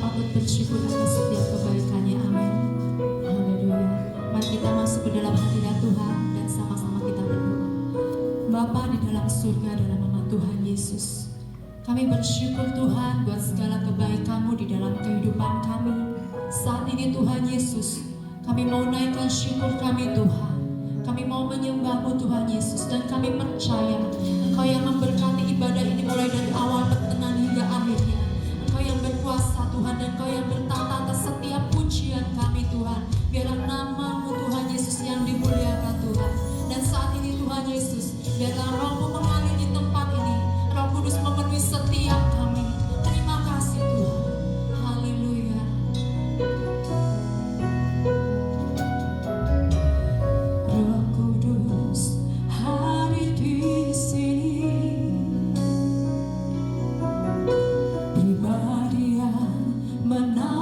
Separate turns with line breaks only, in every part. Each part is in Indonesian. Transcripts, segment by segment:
patut bersyukur atas setiap kebaikannya. Amin. Haleluya. Mari kita masuk ke dalam hadirat Tuhan dan sama-sama kita berdoa. Bapa di dalam surga, dalam nama Tuhan Yesus, kami bersyukur Tuhan buat segala kebaikan-Mu di dalam kehidupan kami. Saat ini Tuhan Yesus, kami mau naikkan syukur kami Tuhan. Kami mau menyembah-Mu Tuhan Yesus, dan kami percaya Engkau yang memberkati ibadah ini mulai dari awal pertengahan hingga akhirnya. Engkau yang berkuasa Tuhan, dan Engkau yang bertata atas setiap pujian kami Tuhan. Biarlah nama-Mu Tuhan Yesus yang dimuliakan Tuhan. Dan saat ini Tuhan Yesus, biarlah Roh-Mu mengalir di tempat ini. Roh Kudus memenuhi setiap kami. Terima kasih Tuhan. Haleluya. Roh Kudus hadir di sini, pribadi yang menang.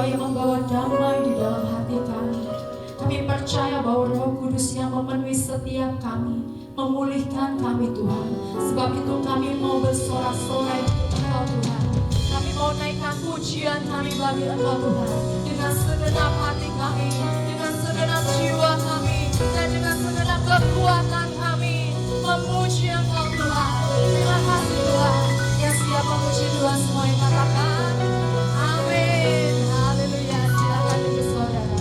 jiwa yang membawa damai di dalam hati kami. Kami percaya bahwa Roh Kudus yang memenuhi setiap kami, memulihkan kami Tuhan. Sebab itu kami mau bersorak-sorai untuk Engkau Tuhan. Kami mau naikkan pujian kami bagi Engkau Tuhan. Dengan segenap hati kami, dengan segenap jiwa kami, dan dengan segenap kekuatan kami memuji Engkau Tuhan. Terima kasih Tuhan. Yang siap memuji Tuhan semua yang katakan amin. Haleluya. Silakan duduk saudara.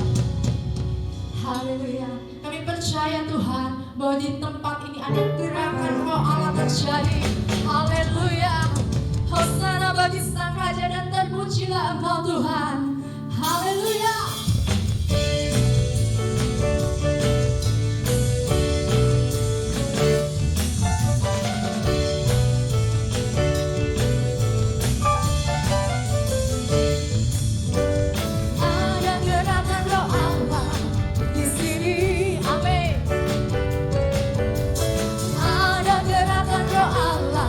Haleluya. Kami percaya Tuhan bahwa di tempat ini ada gerakan Roh Allah terjadi. Haleluya. Hosana bagi Sang Raja dan terpujilah Engkau Tuhan. Haleluya. Ada gerakan Roh Allah di sini. Amin. Ada gerakan Roh Allah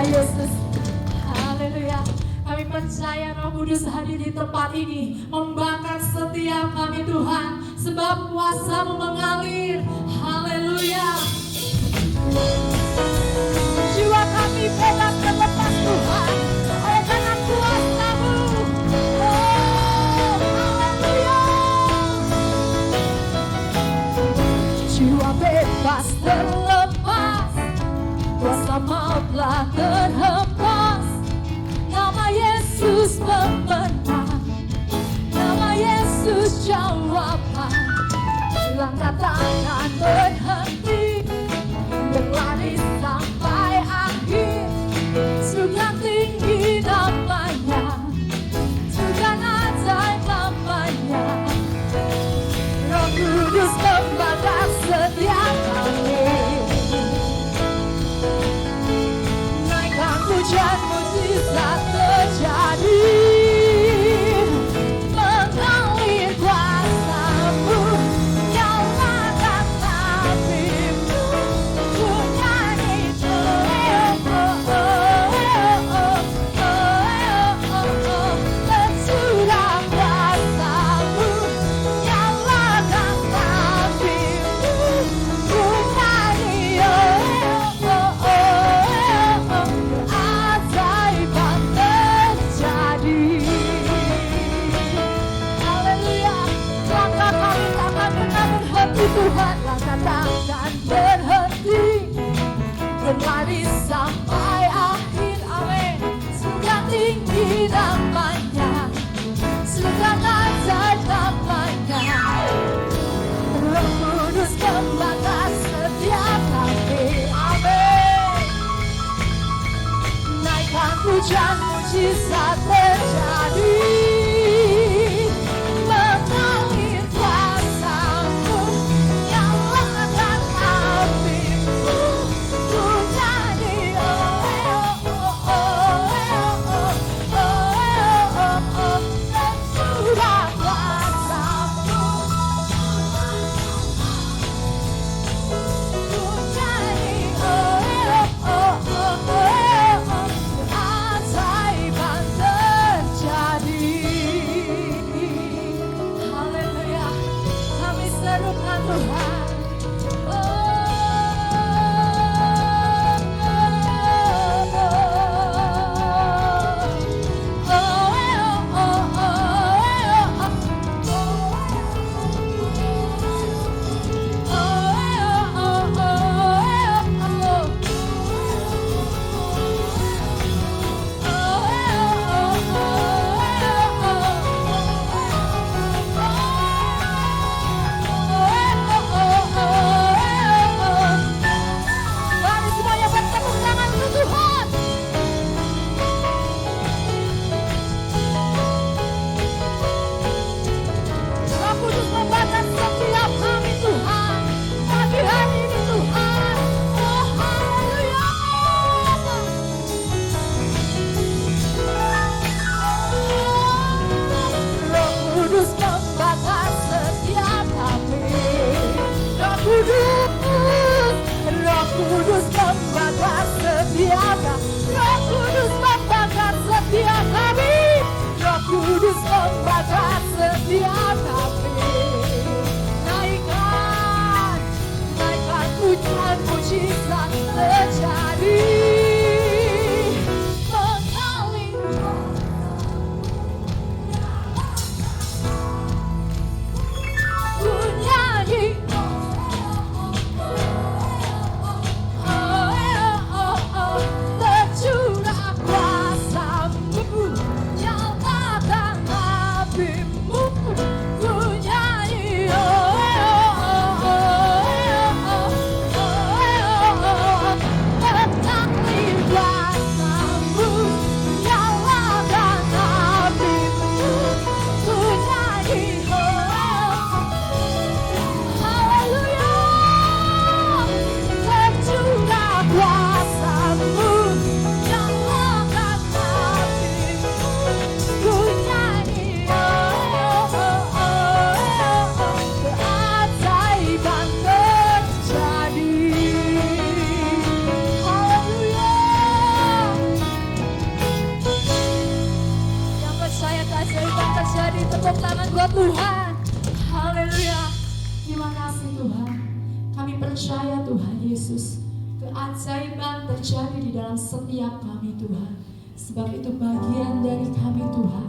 Yesus. Haleluya. Kami percaya Roh Kudus hadir di tempat ini, membakar setiap kami Tuhan, sebab kuasa-Mu mengalir. Haleluya. Jiwa kami bebas terlepas Tuhan, oleh karena kuasa-Mu. Oh, haleluya. Jiwa bebas terlepas, kuasa maut telah terhempas. Nama Yesus pemenang, nama Yesus jawaban. Hilang katakan berhenti, berlari sampai akhir. Surga tinggi namanya, surga ajaib namanya. Roh Kudus membakar setiap kami, naikkan hujan mujizat terjadi. Mengalir kuasa-Mu, nyalakan api-Mu, ku nyanyi tercurah kuasa-Mu, nyalakan api-Mu, ku nyanyi keajaiban terjadi. Haleluya. Langkah kami takkan pernah berhenti Tuhan, langkah takkan berhenti, berlari sampai akhir. Amin. Surga tinggi namanya, surga ajaib namanya. Roh Kudus membakar setiap kami. Amin. Naikkan hujan mujizat terjadi. Mengalir kuasa-Mu, nyalakan api-Mu, ku nyanyi tercurah kuasa-Mu, ku nyanyi keajaiban terjadi. Haleluya. Kami serukan Tuhan. Mari semuanya bertepuk tangan untuk Tuhan. Roh Kudus membakar setiap kami Tuhan, pagi hari ini Tuhan. Oh haleluya. Roh Kudus membakar setiap kami. Roh Kudus, Roh Kudus membakar setiap kami. Roh Kudus membakar setiap kami. Roh Kudus membakar setiap kami. Naikkan, naikkan hujan mujizat terjadi. Mengalir ku nyanyi tercurah kuasa-Mu, nyalakan api-Mu, percaya Tuhan Yesus, keajaiban terjadi di dalam setiap kami Tuhan. Sebab itu bagian dari kami Tuhan.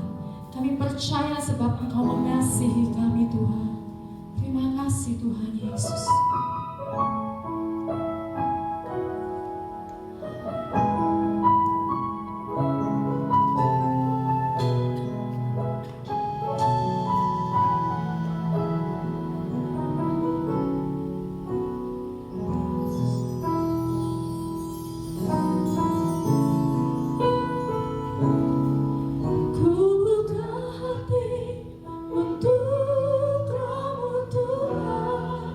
Kami percaya sebab Engkau mengasihi kami Tuhan. Terima kasih Tuhan Yesus. Ku buka hati untuk Roh-Mu Tuhan.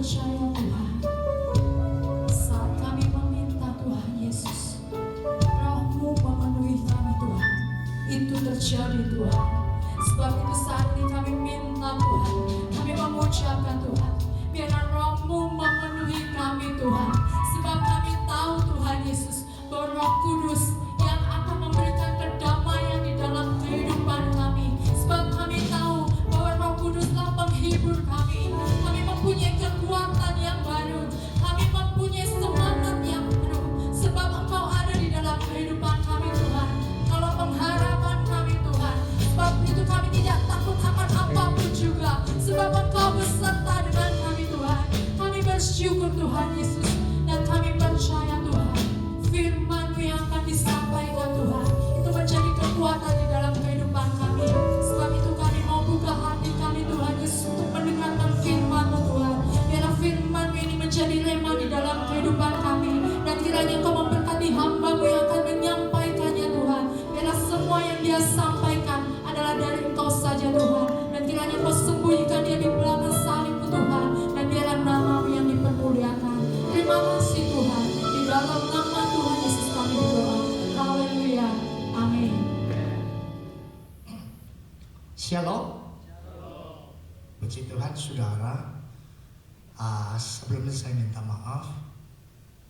percaya Tuhan, saat kami meminta Tuhan Yesus, Roh-Mu memenuhi kami Tuhan, itu terjadi Tuhan. Sebab itu saat ini kami minta Tuhan, kami mengucapkan Tuhan, biarlah Roh-Mu memenuhi kami Tuhan. Sebab kami tahu Tuhan Yesus, bahwa Roh Kudus yang akan memberikan kedamaian di dalam kehidupan kami. Sebab kami tahu bahwa Roh Kuduslah penghibur kami. Kami mempunyai kekuatan yang baru, kami mempunyai semangat yang penuh. Sebab Engkau ada di dalam kehidupan kami Tuhan. Kalau pengharapan kami Tuhan, sebab itu kami tidak takut akan apapun juga. Sebab Engkau beserta dengan kami Tuhan. Kami bersyukur Tuhan Yesus, dan kami percaya Tuhan, firman-Mu yang akan disampaikan Tuhan, itu menjadi kekuatan di dalam kehidupan kami. Sebab itu kami mau buka hati kami Tuhan Yesus untuk mendengarkan firman-Mu Tuhan. Biarlah firman-Mu ini menjadi rema di dalam kehidupan kami. Dan kiranya Engkau memberkati hamba-Mu yang akan menyampaikannya Tuhan. Biarlah semua yang dia sampaikan adalah dari Engkau saja Tuhan. Dan kiranya Engkau sembunyikan dia di belakang salib-Mu Tuhan. Dan biarlah nama-Mu yang dipermuliakan. Terima kasih Tuhan. Di dalam nama Tuhan Yesus kami berdoa. Haleluya. Amin.
Shalom. Puji Tuhan saudara. Sebelumnya saya minta maaf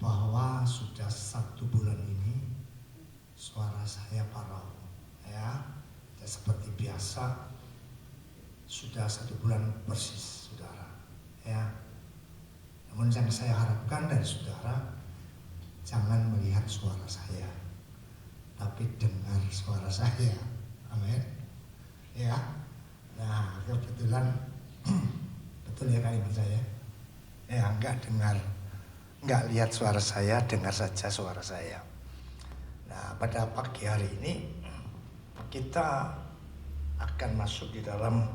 bahwa sudah 1 bulan ini suara saya parau, ya. Dan seperti biasa sudah 1 bulan persis saudara, ya. Namun yang saya harapkan dari saudara, jangan melihat suara saya, tapi dengar suara saya. Amin. Ya. Nah, kebetulan betul ya kalimat saya. Ya, enggak dengar, enggak lihat suara saya, dengar saja suara saya. Nah, pada pagi hari ini kita akan masuk di dalam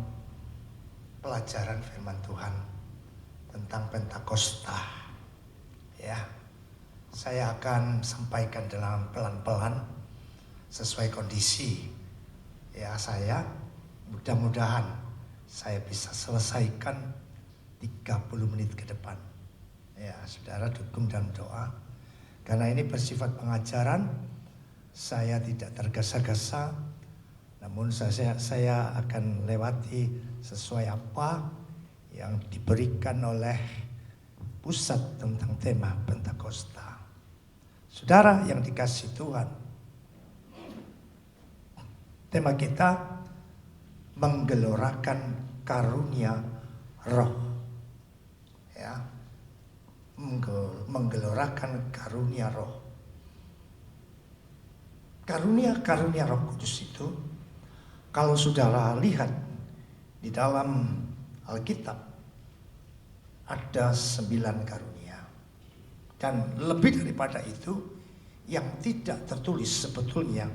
pelajaran firman Tuhan tentang Pentakosta. Ya. Saya akan sampaikan dalam pelan-pelan sesuai kondisi. Ya, saya mudah-mudahan saya bisa selesaikan 30 menit ke depan. Ya, saudara dukung dalam doa. Karena ini bersifat pengajaran, saya tidak tergesa-gesa, namun saya akan lewati sesuai apa yang diberikan oleh pusat tentang tema Pentakosta. Saudara yang dikasihi Tuhan, tema kita menggelorakan karunia roh. Ya, menggelorakan karunia roh. Karunia Roh Kudus itu, kalau saudara lihat di dalam Alkitab, ada 9 karunia. Dan lebih daripada itu, yang tidak tertulis sebetulnya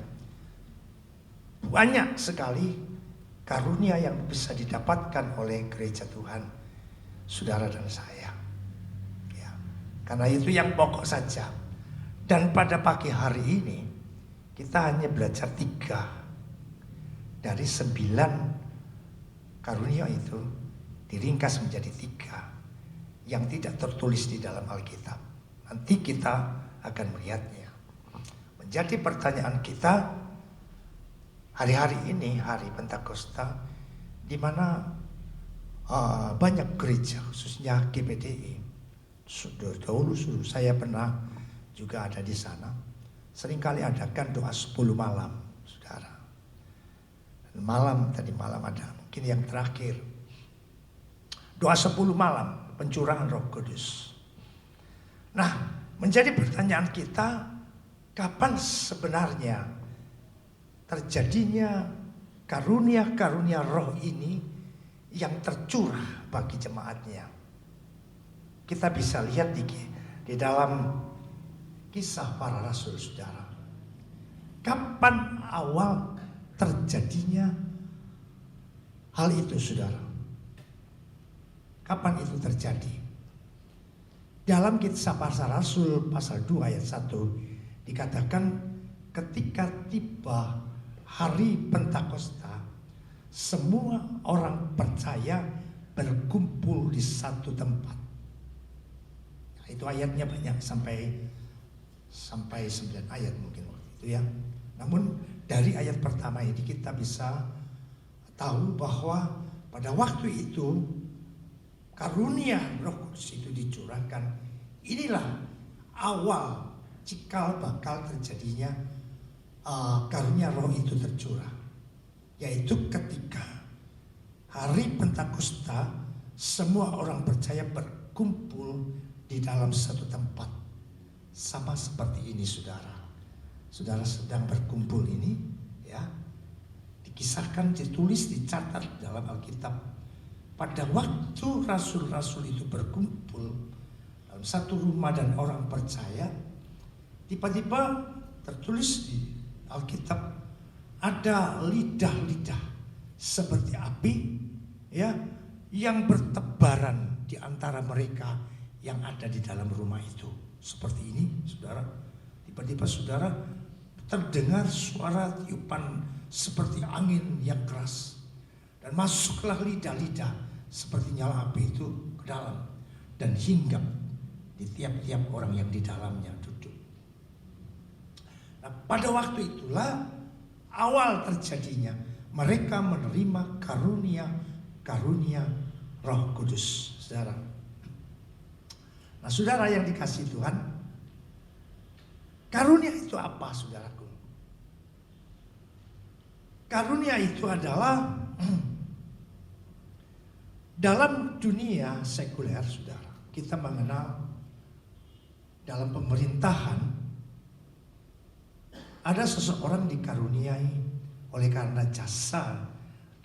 banyak sekali karunia yang bisa didapatkan oleh gereja Tuhan, saudara dan saya. Ya, karena itu yang pokok saja. Dan pada pagi hari ini kita hanya belajar 3 dari 9 karunia itu, diringkas menjadi 3 yang tidak tertulis di dalam Alkitab. Nanti kita akan melihatnya. Menjadi pertanyaan kita hari-hari ini, hari Pentakosta, di mana banyak gereja, khususnya GPDI, sudah dahulu saya pernah juga ada di sana, seringkali adakan doa 10 malam, saudara. Dan tadi malam ada, mungkin yang terakhir, doa 10 malam, pencurahan Roh Kudus. Nah, menjadi pertanyaan kita, kapan sebenarnya terjadinya karunia-karunia roh ini yang tercurah bagi jemaatnya? Kita bisa lihat di dalam Kisah Para Rasul, saudara. Kapan awal terjadinya hal itu, saudara? Kapan itu terjadi? Dalam Kisah Para Rasul pasal 2 ayat 1 dikatakan, ketika tiba hari Pentakosta, semua orang percaya berkumpul di satu tempat. Itu ayatnya banyak sampai 9 ayat mungkin waktu itu ya. Namun dari ayat pertama ini kita bisa tahu bahwa pada waktu itu karunia Roh Kudus itu dicurahkan. Inilah awal cikal bakal terjadinya karunia Roh itu tercurah, yaitu ketika hari Pentakosta semua orang percaya berkumpul di dalam satu tempat. Sama seperti ini saudara. Saudara sedang berkumpul ini ya. Dikisahkan, ditulis, dicatat dalam Alkitab. Pada waktu rasul-rasul itu berkumpul dalam satu rumah dan orang percaya, tiba-tiba tertulis di Alkitab ada lidah-lidah seperti api ya, yang bertebaran di antara mereka yang ada di dalam rumah itu. Seperti ini saudara. Tiba-tiba saudara terdengar suara tiupan seperti angin yang keras, dan masuklah lidah-lidah seperti nyala api itu ke dalam dan hinggap di tiap-tiap orang yang di dalamnya duduk. Nah, pada waktu itulah awal terjadinya mereka menerima karunia Roh Kudus, saudara. Nah, saudara yang dikasihi Tuhan, karunia itu apa, saudaraku? Karunia itu adalah dalam dunia sekuler, saudara, kita mengenal dalam pemerintahan ada seseorang dikaruniai oleh karena jasa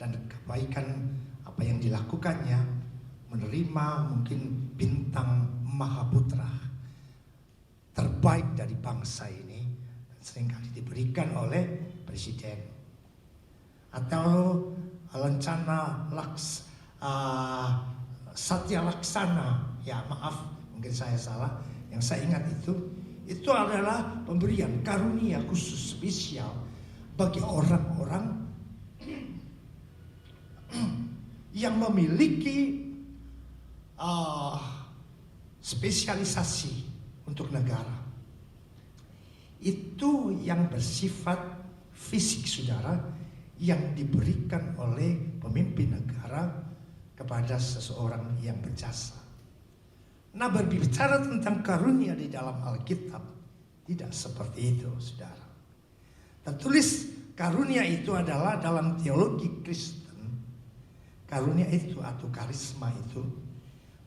dan kebaikan apa yang dilakukannya, menerima mungkin bintang Mahaputra terbaik dari bangsa ini, dan seringkali diberikan oleh presiden atau lencana Satya Laksana, ya maaf mungkin saya salah, yang saya ingat itu adalah pemberian karunia khusus spesial bagi orang-orang yang memiliki spesialisasi untuk negara. Itu yang bersifat fisik, saudara, yang diberikan oleh pemimpin negara kepada seseorang yang berjasa. Nah, berbicara tentang karunia di dalam Alkitab tidak seperti itu, saudara. Tertulis karunia itu adalah dalam teologi Kristen, karunia itu atau karisma itu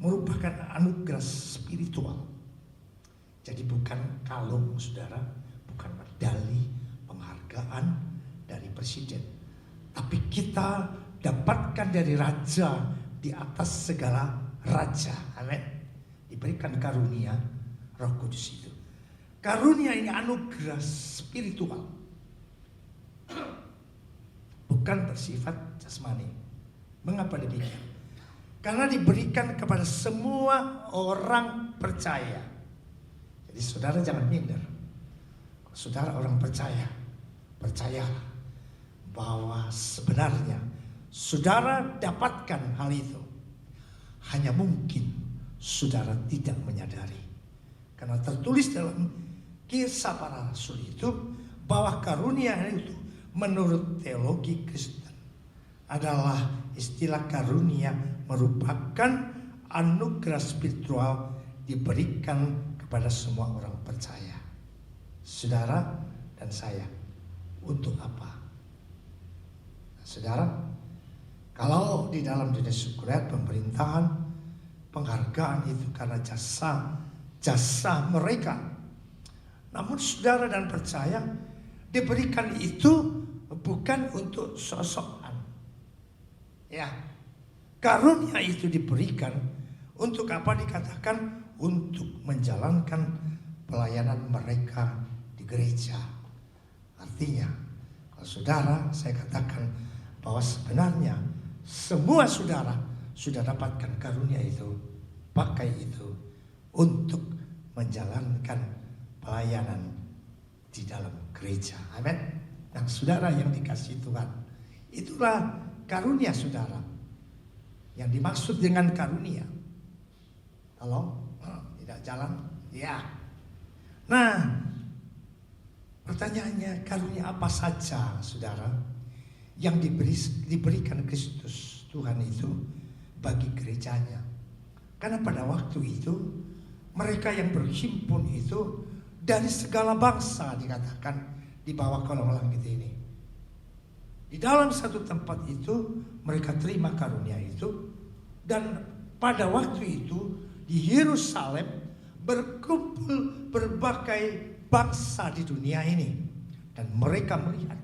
merupakan anugerah spiritual. Jadi bukan kalung, saudara, bukan medali penghargaan dari presiden, tapi kita dapatkan dari raja di atas segala raja. Amin. Diberikan karunia Roh Kudus itu. Karunia ini anugerah spiritual, bukan bersifat jasmani. Mengapa demikian? Karena diberikan kepada semua orang percaya. Jadi saudara jangan minder. Kalau saudara orang percaya, percayalah bahwa sebenarnya saudara dapatkan hal itu. Hanya mungkin saudara tidak menyadari. Karena tertulis dalam Kisah Para Rasul itu bahwa karunia itu menurut teologi Kristen adalah istilah karunia merupakan anugerah spiritual diberikan kepada semua orang percaya. Saudara dan saya, untuk apa? Nah, saudara, kalau di dalam dunia sekuler pemerintahan, penghargaan itu karena jasa mereka. Namun saudara dan percaya diberikan itu bukan untuk sosokan. Ya, karunia itu diberikan untuk apa? Dikatakan untuk menjalankan pelayanan mereka di gereja. Artinya, kalau saudara, saya katakan bahwa sebenarnya semua saudara sudah dapatkan karunia itu, pakai itu untuk menjalankan pelayanan di dalam gereja. Amin. Nah, saudara yang dikasihi Tuhan, itulah karunia saudara. Yang dimaksud dengan karunia, kalau Tidak jalan? Ya. Nah, pertanyaannya, karunia apa saja saudara yang diberikan Kristus Tuhan itu bagi gerejanya? Karena pada waktu itu mereka yang berhimpun itu dari segala bangsa, dikatakan di bawah kolong langit ini. Di dalam satu tempat itu mereka terima karunia itu, dan pada waktu itu di Yerusalem berkumpul berbagai bangsa di dunia ini, dan mereka melihat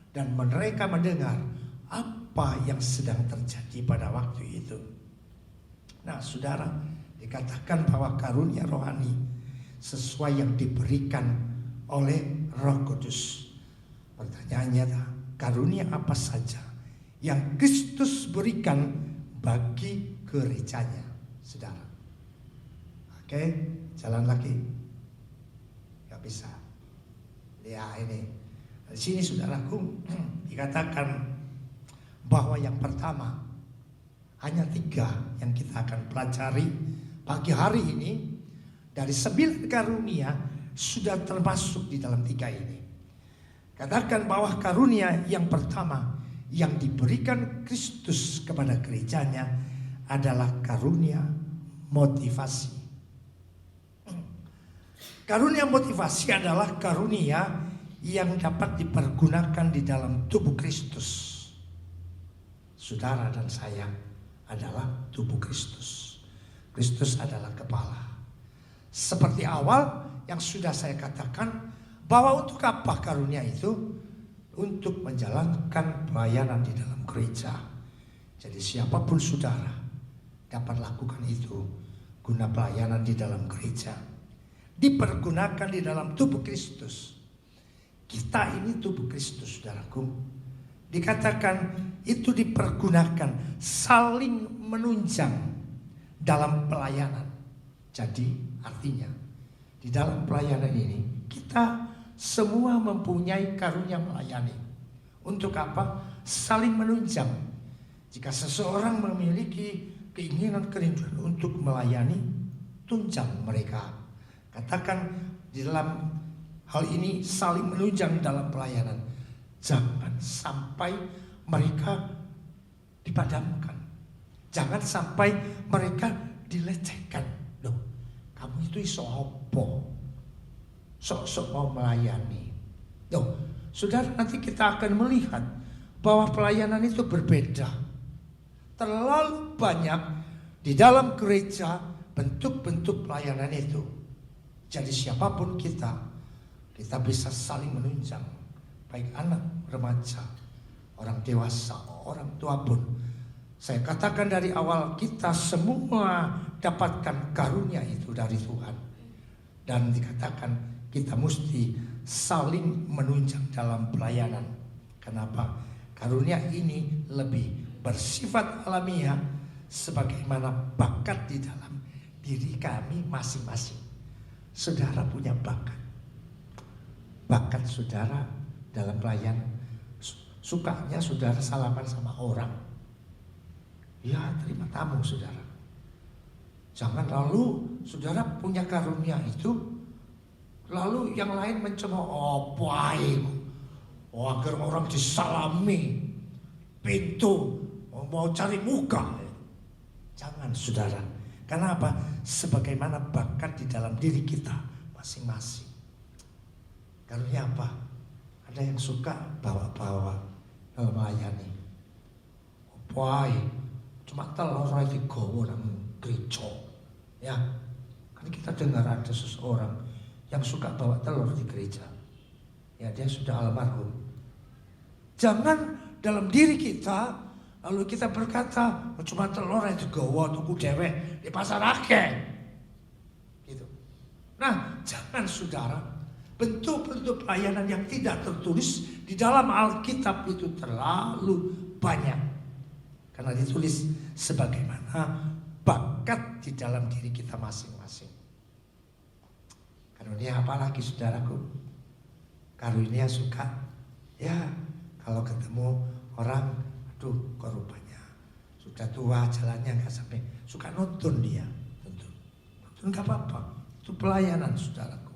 dan mereka mendengar apa yang sedang terjadi pada waktu itu. Nah, saudara, dikatakan bahwa karunia rohani sesuai yang diberikan oleh Roh Kudus. Pertanyaannya, karunia apa saja yang Kristus berikan bagi gerejanya, saudara? Oke, jalan lagi. Gak bisa. Ya, ini di sini saudaraku dikatakan bahwa yang pertama, hanya 3 yang kita akan pelajari pagi hari ini. Dari 9 karunia sudah termasuk di dalam 3 ini. Katakan bahwa karunia yang pertama yang diberikan Kristus kepada gerejanya adalah karunia motivasi. Karunia motivasi adalah karunia yang dapat dipergunakan di dalam tubuh Kristus. Saudara dan saya adalah tubuh Kristus. Kristus adalah kepala. Seperti awal yang sudah saya katakan, bahwa untuk apa karunia itu? Untuk menjalankan pelayanan di dalam gereja. Jadi siapapun saudara dapat lakukan itu guna pelayanan di dalam gereja. Dipergunakan di dalam tubuh Kristus. Kita ini tubuh Kristus, saudaraku. Dikatakan itu dipergunakan saling menunjang dalam pelayanan. Jadi artinya di dalam pelayanan ini kita semua mempunyai karunia melayani. Untuk apa? Saling menunjang. Jika seseorang memiliki keinginan kerinduan untuk melayani, tunjang mereka. Katakan di dalam hal ini saling menunjang dalam pelayanan. Jangan sampai mereka dipadamkan. Jangan sampai mereka dilecehkan. Loh, kamu itu iso apa? Sok-sok mau melayani. Loh, saudara, nanti kita akan melihat bahwa pelayanan itu berbeda. Terlalu banyak di dalam gereja bentuk-bentuk pelayanan itu. Jadi siapapun kita bisa saling menunjang. Baik anak, remaja, orang dewasa, orang tua pun. Saya katakan dari awal, kita semua dapatkan karunia itu dari Tuhan. Dan dikatakan kita mesti saling menunjang dalam pelayanan. Kenapa? Karunia ini lebih bersifat alamiah, sebagaimana bakat di dalam diri kami masing-masing. Saudara punya bakat. Bakat saudara dalam pelayanan. Sukanya saudara salaman sama orang. Ya, terima tamu saudara. Jangan lalu saudara punya karunia itu, lalu yang lain mencemooh, oh baik, oh, agar orang disalami, pintu, mau cari muka. Jangan saudara. Karena apa? Sebagaimana bakat di dalam diri kita masing-masing. Karunia apa? Ada yang suka bawa-bawa dalam melayani. Oh baik, cuma telur aja digawa nang gereja. Ya, kan kita dengar ada seseorang yang suka bawa telur di gereja. Ya, dia sudah almarhum. Jangan dalam diri kita lalu kita berkata, oh, cuma telur aja digawa tuku dewek di pasar akeh. Gitu. Nah, jangan saudara, bentuk-bentuk pelayanan yang tidak tertulis di dalam Alkitab itu terlalu banyak. Karena ditulis sebagaimana bakat di dalam diri kita masing-masing. Karunia apa lagi saudaraku? Karunia suka. Ya, kalau ketemu orang, aduh kok rupanya sudah tua, jalannya nggak sampai, suka nonton dia. Nonton Enggak apa-apa. Itu pelayanan, saudaraku.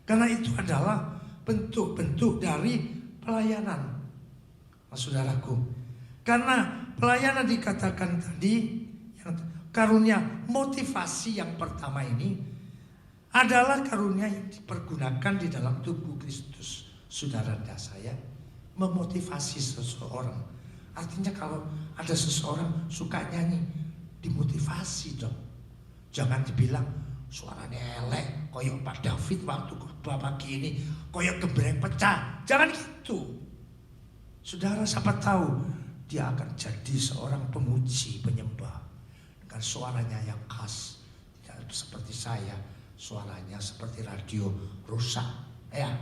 Karena itu adalah bentuk-bentuk dari pelayanan, saudaraku. Karena pelayanan dikatakan tadi, yang karunia motivasi yang pertama ini adalah karunia yang dipergunakan di dalam tubuh Kristus. Saudara dan saya memotivasi seseorang. Artinya kalau ada seseorang suka nyanyi, dimotivasi dong. Jangan dibilang suaranya elek, koyok Pak David waktu khotbah pagi ini, koyok gembreng pecah. Jangan gitu. Saudara, siapa tahu dia akan jadi seorang pemuji, penyembah dengan suaranya yang khas. Tidak seperti saya, suaranya seperti radio rusak. Ya,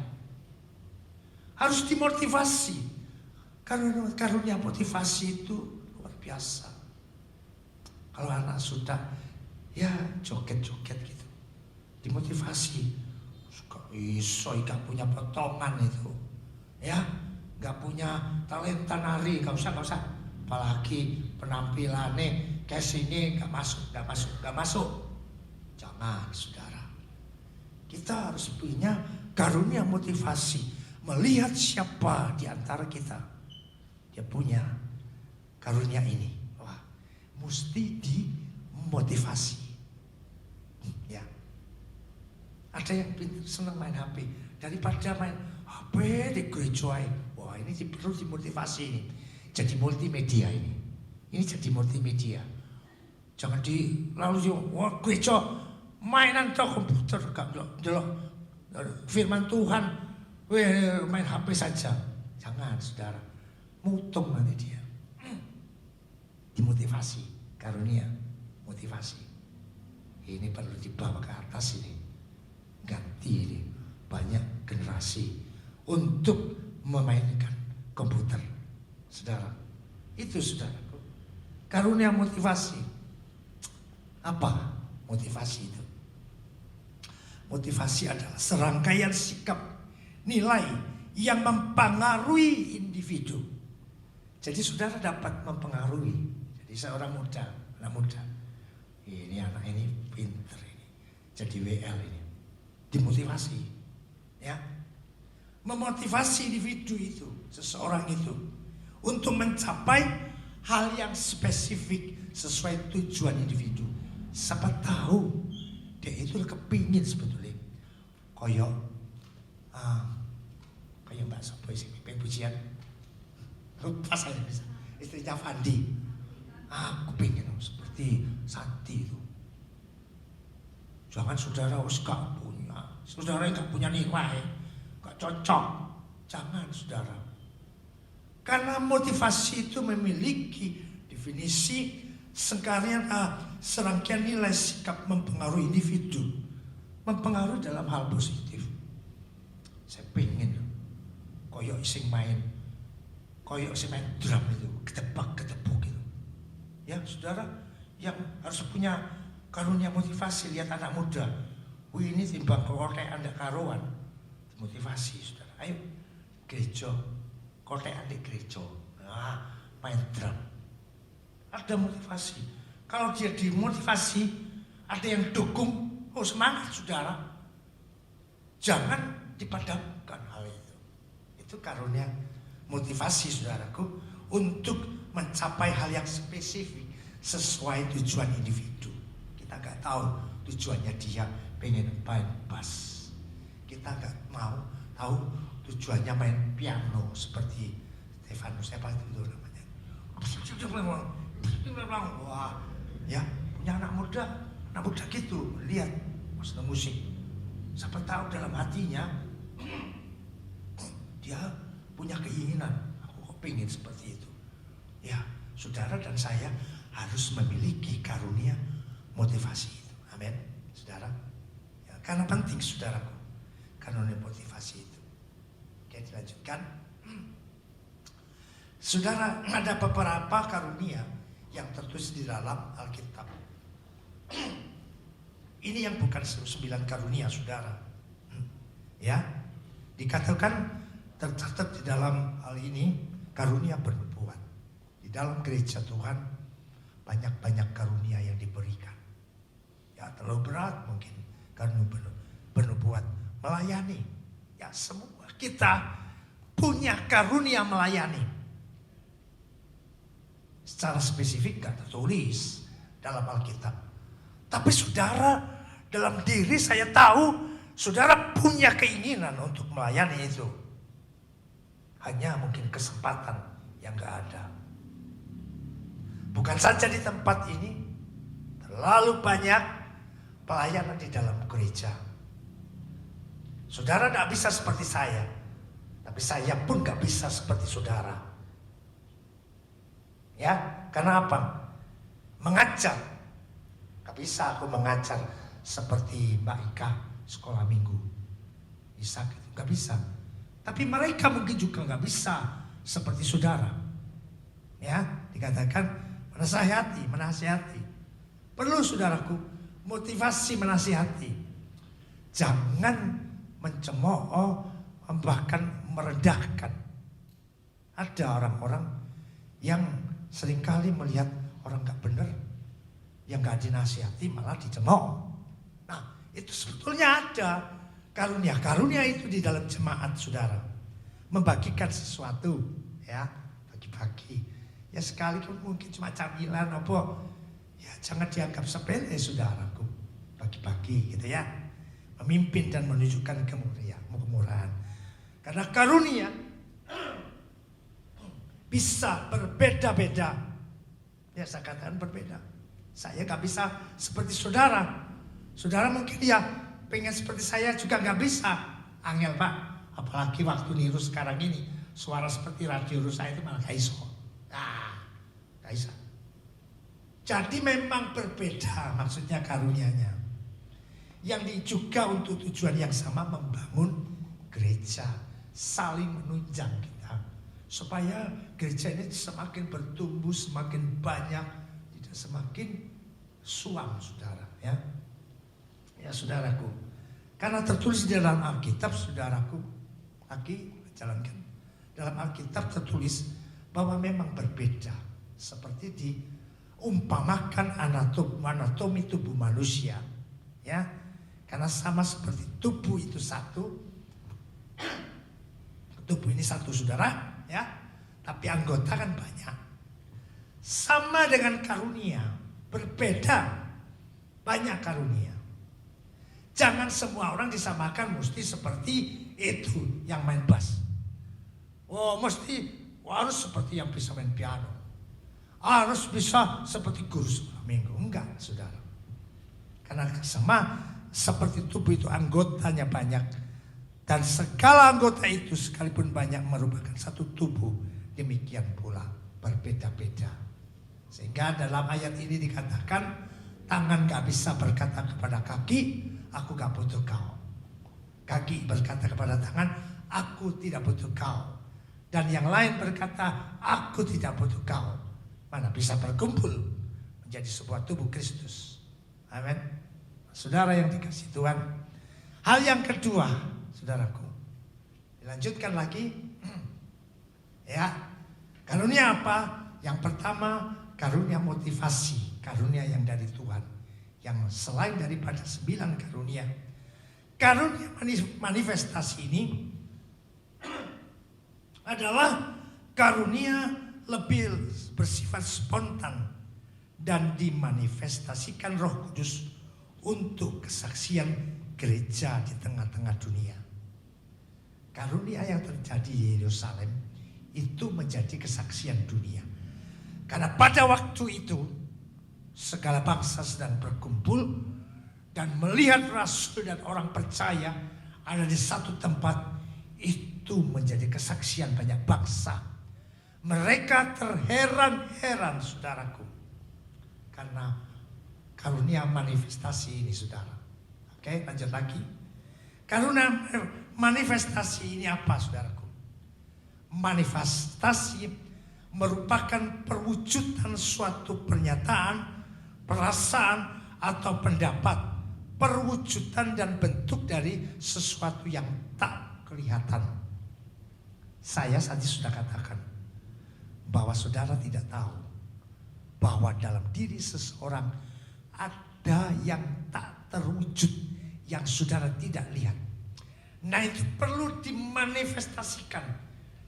harus dimotivasi. Karena karunia motivasi itu luar biasa. Kalau anak sudah ya joget-joget gitu, dimotivasi. Iso gak punya potongan itu, ya, gak punya talenta nari, gak usah. Apalagi penampilannya kayak sini gak masuk. Jangan, saudara. Kita harus punya karunia motivasi, melihat siapa di antara kita dia punya karunia ini. Wah, mesti dimotivasi. Ya. Ada yang senang main HP daripada main HP di gereja. Wah, ini perlu dimotivasi ini. Jadi multimedia ini. Ini jadi multimedia. Jangan lalu wah gereja mainan toh komputer gak delok firman Tuhan, main HP saja. Jangan, saudara. Mutung nanti dia. Dimotivasi, karunia motivasi. Ini perlu dibawa ke atas ini. Ganti ini banyak generasi untuk memainkan komputer. Saudara, itu saudaraku. Karunia motivasi. Apa motivasi itu? Motivasi adalah serangkaian sikap, nilai yang mempengaruhi individu. Jadi saudara dapat mempengaruhi. Jadi seorang anak muda. Ini anak ini pinter ini. Jadi WL ini. Dimotivasi. Ya. Memotivasi individu itu, seseorang itu untuk mencapai hal yang spesifik sesuai tujuan individu. Siapa tahu dia itu kepingin sebetulnya koyok Mbak Sopo isi pimpin pujian. Lupa saya bisa. Istrinya Fandi. Aku pengen seperti Santi itu. Jangan saudara gak punya. Saudara gak punya nilai, gak cocok. Jangan, saudara. Karena motivasi itu memiliki definisi serangkaian nilai sikap mempengaruhi individu. Mempengaruhi dalam hal positif. Saya pengen koyok sing main drum itu, ketebak-ketebuk gitu. Ya, saudara yang harus punya karunia motivasi, lihat anak muda. Wih, ini timbang kotekan ndak karuan. Motivasi, saudara. Ayo gereja, kotekan di gereja. Nah, main drum. Ada motivasi. Kalau dia dimotivasi, ada yang dukung, oh semangat, saudara. Jangan dipadamkan hal itu. Itu karunia motivasi, saudaraku, untuk mencapai hal yang spesifik sesuai tujuan individu. Kita gak tahu tujuannya dia pengen main bass. Kita gak mau tahu tujuannya main piano seperti Stefanus, apa itu namanya. Wah, ya, punya anak muda gitu, lihat masalah musik. Siapa tahu dalam hatinya dia punya keinginan, aku kok pengen seperti itu. Ya, saudara dan saya harus memiliki karunia motivasi itu. Amin, saudara. Ya, karena penting, saudaraku, karunia motivasi itu. Oke, dilanjutkan. Saudara, ada beberapa karunia yang tertulis di dalam Alkitab. Ini yang bukan 9 karunia, saudara. Ya, dikatakan tercatat di dalam hal ini karunia bernubuat. Di dalam gereja Tuhan banyak-banyak karunia yang diberikan. Ya terlalu berat mungkin karena bernubuat, melayani. Ya semua kita punya karunia melayani. Secara spesifik gak tertulis dalam Alkitab. Tapi saudara, dalam diri saya tahu saudara punya keinginan untuk melayani itu. Hanya mungkin kesempatan yang gak ada. Bukan saja di tempat ini, terlalu banyak pelayanan di dalam gereja. Saudara gak bisa seperti saya, tapi saya pun gak bisa seperti saudara. Ya, karena apa? Mengajar. Gak bisa aku mengajar seperti Mbak Ika sekolah minggu. Bisa gitu, gak bisa. Tapi mereka mungkin juga gak bisa seperti saudara. Ya, dikatakan menasihati. Perlu saudaraku motivasi menasihati. Jangan mencemooh, bahkan merendahkan. Ada orang-orang yang seringkali melihat orang gak benar, yang gak dinasihati malah dicemooh. Nah, itu sebetulnya ada karunia itu di dalam jemaat saudara. Membagikan sesuatu, ya, bagi-bagi. Ya sekalipun mungkin cuma camilan apa, ya jangan dianggap sepele saudaraku. Bagi-bagi gitu ya. Memimpin dan menunjukkan kemurahan. Karena karunia bisa berbeda-beda. Ya saya katakan berbeda. Saya gak bisa seperti saudara. Saudara mungkin ya pengen seperti saya juga gak bisa. Angel Pak. Apalagi waktu niru sekarang ini. Suara seperti radio saya itu malah gak iso. Nah, gak bisa. Jadi memang berbeda maksudnya karunianya. Yang juga untuk tujuan yang sama, membangun gereja. Saling menunjang kita. Supaya gereja ini semakin bertumbuh, semakin banyak, tidak semakin suam saudara. Ya saudaraku. Karena tertulis di dalam Alkitab saudaraku. Lagi jalankan. Dalam Alkitab tertulis bahwa memang berbeda. Seperti diumpamakan anatomi tubuh manusia. Ya. Karena sama seperti tubuh itu satu. Tubuh ini satu saudara. Ya, tapi anggota kan banyak. Sama dengan karunia, berbeda, banyak karunia. Jangan semua orang disamakan mesti seperti itu yang main bass. Oh, harus seperti yang bisa main piano. Harus bisa seperti guru sekolah minggu. Enggak, saudara. Karena sama seperti tubuh itu anggotanya banyak. Dan segala anggota itu sekalipun banyak merupakan satu tubuh. Demikian pula berbeda-beda. Sehingga dalam ayat ini dikatakan, tangan gak bisa berkata kepada kaki, aku gak butuh kau. Kaki berkata kepada tangan, aku tidak butuh kau. Dan yang lain berkata, aku tidak butuh kau. Mana bisa berkumpul menjadi sebuah tubuh Kristus. Amin. Saudara yang dikasihi Tuhan. Hal yang kedua, saudaraku, dilanjutkan lagi. Ya, karunia apa? Yang pertama, karunia motivasi, karunia yang dari Tuhan, yang selain daripada 9 karunia. Karunia manifestasi ini adalah karunia lebih bersifat spontan dan dimanifestasikan Roh Kudus untuk kesaksian gereja di tengah-tengah dunia. Karunia yang terjadi di Yerusalem itu menjadi kesaksian dunia. Karena pada waktu itu segala bangsa sedang berkumpul dan melihat rasul dan orang percaya ada di satu tempat, itu menjadi kesaksian banyak bangsa. Mereka terheran-heran saudaraku. Karena karunia manifestasi ini saudara. Oke, lanjut lagi. Karunia manifestasi ini apa saudaraku? Manifestasi merupakan perwujudan suatu pernyataan, perasaan atau pendapat, perwujudan dan bentuk dari sesuatu yang tak kelihatan. Saya tadi sudah katakan bahwa saudara tidak tahu bahwa dalam diri seseorang ada ada yang tak terwujud, yang saudara tidak lihat. Nah, itu perlu dimanifestasikan,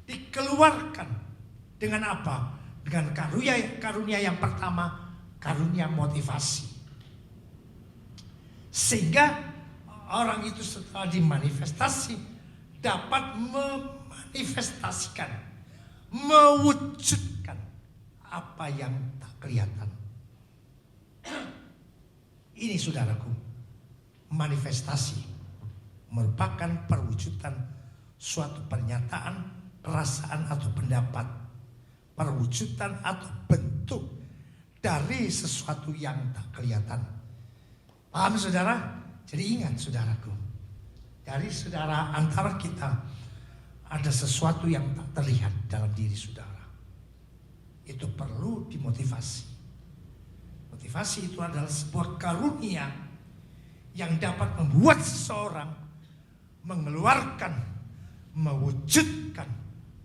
dikeluarkan. Dengan apa? Dengan karunia yang pertama, karunia motivasi. Sehingga orang itu setelah dimanifestasi dapat memanifestasikan, mewujudkan apa yang tak kelihatan. Ini saudaraku, manifestasi merupakan perwujudan suatu pernyataan, perasaan atau pendapat, perwujudan atau bentuk dari sesuatu yang tak kelihatan. Paham saudara? Jadi ingat saudaraku, dari saudara antara kita ada sesuatu yang tak terlihat dalam diri saudara. Itu perlu dimotivasi. Motivasi itu adalah sebuah karunia yang dapat membuat seseorang mengeluarkan, mewujudkan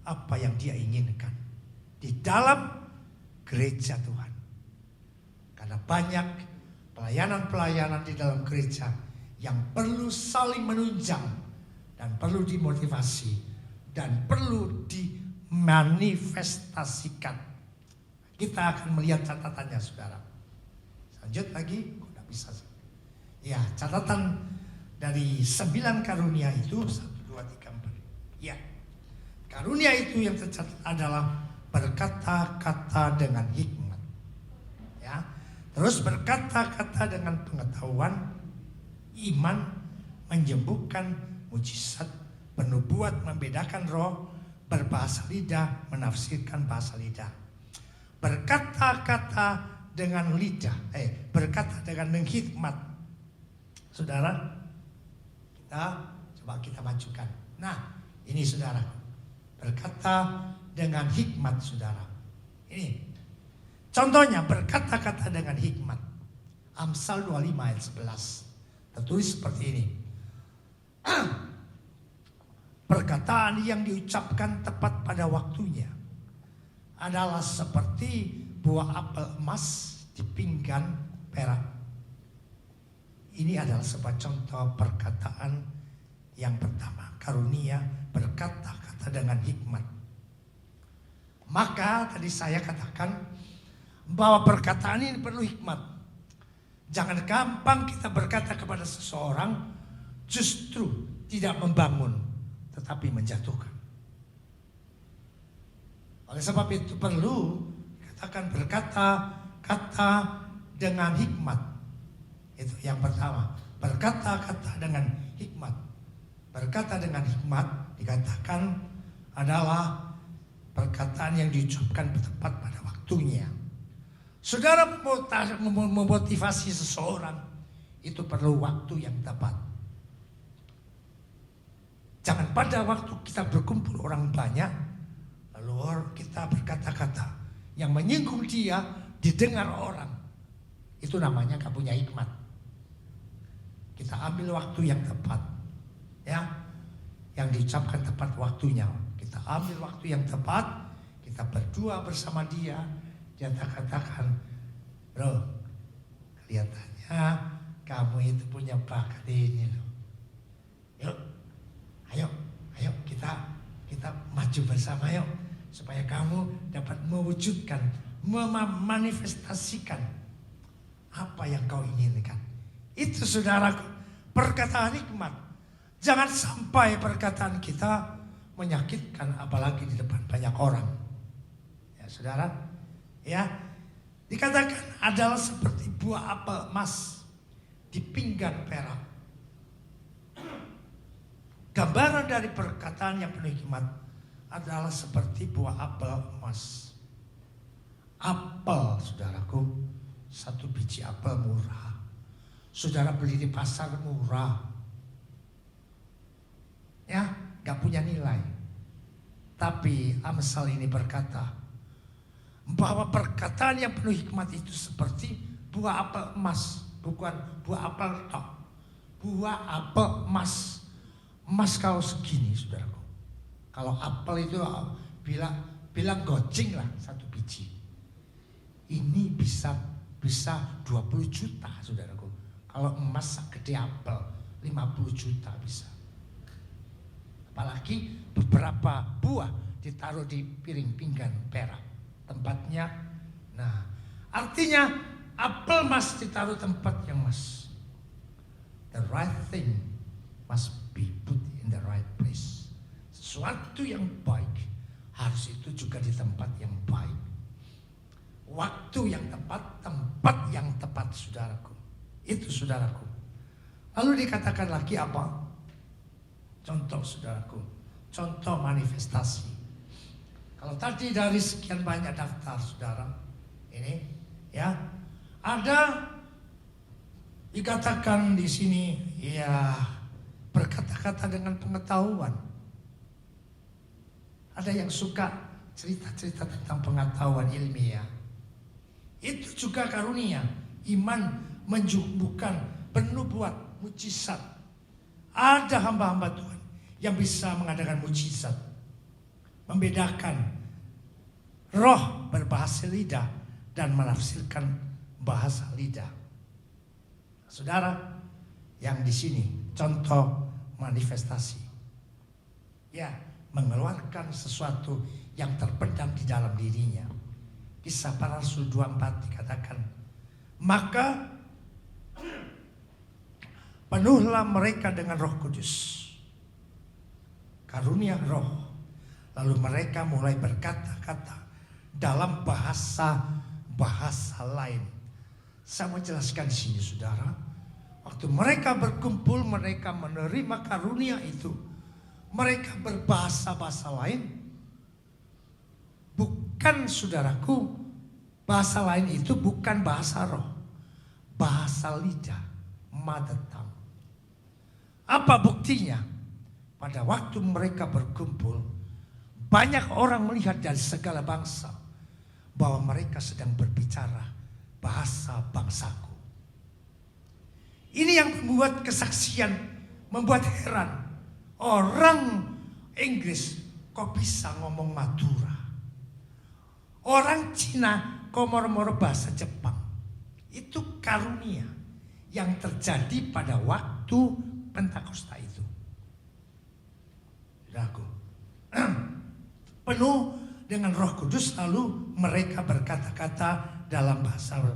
apa yang dia inginkan di dalam gereja Tuhan. Karena banyak pelayanan-pelayanan di dalam gereja yang perlu saling menunjang dan perlu dimotivasi dan perlu dimanifestasikan. Kita akan melihat catatannya saudara. Lanjut lagi, kok tidak bisa. Ya, catatan dari 9 karunia itu 1, 2, 3, 4. Ya, karunia itu yang tercatat adalah berkata-kata dengan hikmat. Ya, terus berkata-kata dengan pengetahuan, iman, menyembuhkan, mujizat, penubuat, membedakan roh, berbahasa lidah, menafsirkan bahasa lidah. Berkata-kata dengan lidah, berkata dengan hikmat. Saudara, kita majukan. Nah, ini saudara, berkata dengan hikmat saudara. Ini contohnya berkata-kata dengan hikmat. Amsal 25 ayat 11 tertulis seperti ini. Perkataan yang diucapkan tepat pada waktunya adalah seperti buah apel emas di pinggan perak. Ini adalah sebuah contoh perkataan yang pertama, karunia berkata-kata dengan hikmat. Maka tadi saya katakan bahwa perkataan ini perlu hikmat. Jangan gampang kita berkata kepada seseorang justru tidak membangun, tetapi menjatuhkan. Oleh sebab itu perlu katakan berkata-kata dengan hikmat. Itu yang pertama, berkata-kata dengan hikmat. Berkata dengan hikmat dikatakan adalah perkataan yang diucapkan tepat pada waktunya. Saudara memotivasi seseorang itu perlu waktu yang tepat. Jangan pada waktu kita berkumpul orang banyak lalu kita berkata-kata yang menyinggung dia didengar orang. Itu namanya gak punya hikmat. Kita ambil waktu yang tepat, ya, yang diucapkan tepat waktunya. Kita ambil waktu yang tepat, kita berdua bersama dia. Dia katakan, bro, kelihatannya kamu itu punya bakat ini loh. Yuk, ayo kita maju bersama yuk, supaya kamu dapat mewujudkan, memanifestasikan apa yang kau inginkan. Itu saudaraku, perkataan hikmat. Jangan sampai perkataan kita menyakitkan, apalagi di depan banyak orang. Ya saudara, ya, dikatakan adalah seperti buah apel emas di pinggan perak. Gambaran dari perkataan yang penuh hikmat adalah seperti buah apel emas. Apel, saudaraku, satu biji apel murah. Saudara beli di pasar murah, ya, gak punya nilai. Tapi Amsal ini berkata bahwa perkataan yang penuh hikmat itu seperti buah apel emas, bukan buah apel tok, buah apel emas. Emas kau segini, saudaraku. Kalau apel itu bilang goceng lah satu biji. Ini bisa 20 juta, saudaraku. Kalau emas gede apel 50 juta bisa. Apalagi beberapa buah ditaruh di piring pinggan perak tempatnya. Nah, artinya apel mas ditaruh tempat yang mas. The right thing must be put in the right place. Sesuatu yang baik harus itu juga di tempat yang baik. Waktu yang tepat, tempat yang tepat, saudaraku. Itu saudaraku. Lalu dikatakan lagi apa? Contoh saudaraku, contoh manifestasi. Kalau tadi dari sekian banyak daftar saudara, ini ya ada dikatakan di sini ya berkata-kata dengan pengetahuan. Ada yang suka cerita-cerita tentang pengetahuan ilmiah. Itu juga karunia, iman menjumbuhkan penubuat, mujizat. Ada hamba-hamba Tuhan yang bisa mengadakan mujizat, membedakan roh berbahasa lidah dan menafsirkan bahasa lidah. Saudara, yang di sini contoh manifestasi, ya mengeluarkan sesuatu yang terpendam di dalam dirinya. Kisah Para Rasul 24 dikatakan, maka penuhlah mereka dengan Roh Kudus, karunia roh. Lalu mereka mulai berkata-kata dalam bahasa lain. Saya mau jelaskan di sini saudara. Waktu mereka berkumpul, mereka menerima karunia itu. Mereka berbahasa-bahasa lain. Bukan saudaraku, bahasa lain itu bukan bahasa roh. Bahasa lidah, mother tongue. Apa buktinya? Pada waktu mereka berkumpul, banyak orang melihat dari segala bangsa bahwa mereka sedang berbicara bahasa bangsaku. Ini yang membuat kesaksian, membuat heran. Orang Inggris kok bisa ngomong Madura? Orang Cina kok moro-moro bahasa Jepang? Itu karunia yang terjadi pada waktu Pentakosta itu. Saudaraku, penuh dengan Roh Kudus, lalu mereka berkata-kata dalam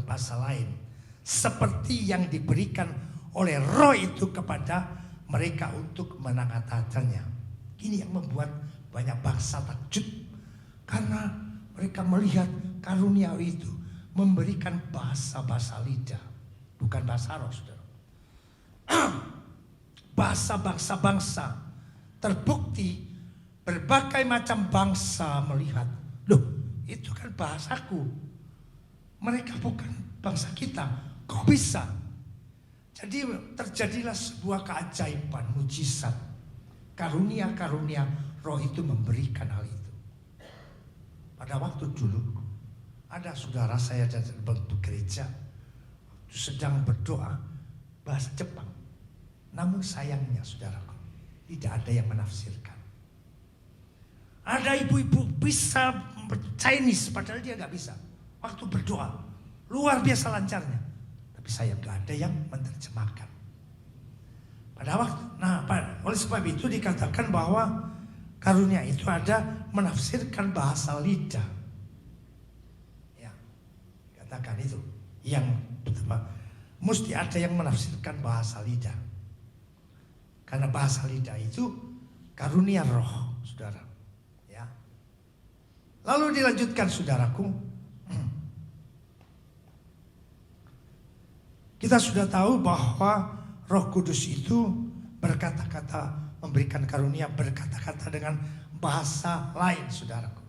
bahasa lain, seperti yang diberikan oleh Roh itu kepada mereka untuk menangatakannya. Ini yang membuat banyak bangsa takjub, karena mereka melihat karunia itu memberikan bahasa-bahasa lidah, bukan bahasa roh, saudara. Bahasa bangsa-bangsa, terbukti berbagai macam bangsa melihat, loh itu kan bahasaku, mereka bukan bangsa kita, kok bisa? Jadi terjadilah sebuah keajaiban, mujizat. Karunia-karunia roh itu memberikan hal itu. Pada waktu dulu, ada saudara saya dari gereja, sedang berdoa bahasa Jepang. Namun sayangnya saudaraku, tidak ada yang menafsirkan. Ada ibu-ibu bisa Chinese, padahal dia nggak bisa. Waktu berdoa, luar biasa lancarnya. Tapi saya nggak ada yang menerjemahkan. Pada waktu, oleh sebab itu dikatakan bahwa karunia itu ada menafsirkan bahasa lidah. Ya, katakan itu. Yang pertama, mesti ada yang menafsirkan bahasa lidah. Karena bahasa lidah itu karunia roh, saudara. Ya. Lalu dilanjutkan, saudaraku. Kita sudah tahu bahwa Roh Kudus itu berkata-kata, memberikan karunia berkata-kata dengan bahasa lain, saudaraku.